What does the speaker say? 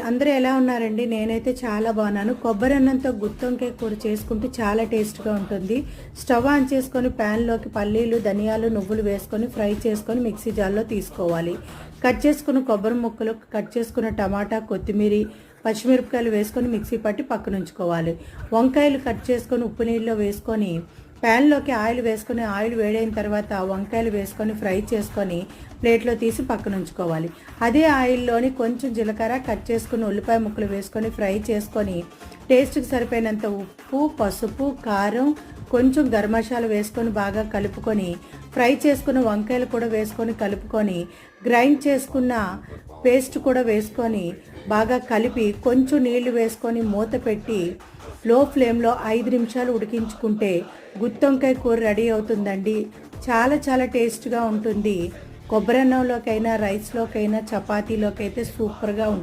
అందరూ ఎలా ఉన్నారండి? నేనైతే చాలా బాగున్నాను. కొబ్బరి అన్నంతో గుత్తొంకాయ కూర చేసుకుంటే చాలా టేస్ట్‌గా ఉంటుంది. స్టవ్ ఆన్ చేసుకొని ప్యాన్‌లోకి పల్లీలు, ధనియాలు, నువ్వులు వేసుకొని ఫ్రై చేసుకొని మిక్సీ జార్‌లో తీసుకోవాలి. కట్ చేసుకున్న కొబ్బరి ముక్కలు, కట్ చేసుకున్న టమాటా, కొత్తిమీరి, పచ్చిమిరపకాయలు వేసుకొని మిక్సీ పట్టి పక్కన ఉంచుకోవాలి. వంకాయలు కట్ చేసుకొని ఉప్పు నీళ్ళలో వేసుకొని ప్యాన్లోకి ఆయిల్ వేసుకొని ఆయిల్ వేడైన తర్వాత వంకాయలు వేసుకొని ఫ్రై చేసుకొని ప్లేట్లో తీసి పక్కన ఉంచుకోవాలి. అదే ఆయిల్లోని కొంచెం జీలకర్ర, కట్ చేసుకుని ఉల్లిపాయ ముక్కలు వేసుకొని ఫ్రై చేసుకొని టేస్ట్కి సరిపోయినంత ఉప్పు, పసుపు, కారం, కొంచెం గరం మసాలా వేసుకొని బాగా కలుపుకొని ఫ్రై చేసుకున్న వంకాయలు కూడా వేసుకొని కలుపుకొని గ్రైండ్ చేసుకున్న పేస్ట్ కూడా వేసుకొని బాగా కలిపి కొంచెం నీళ్లు వేసుకొని మూత పెట్టి లో ఫ్లేమ్లో 5 నిమిషాలు ఉడికించుకుంటే గుత్తొంకాయ కూర రెడీ అవుతుందండి. చాలా చాలా టేస్ట్గా ఉంటుంది. కొబ్బరి అన్నంలోకైనా, రైస్లోకైనా, చపాతీలోకైతే సూపర్గా ఉంటుంది.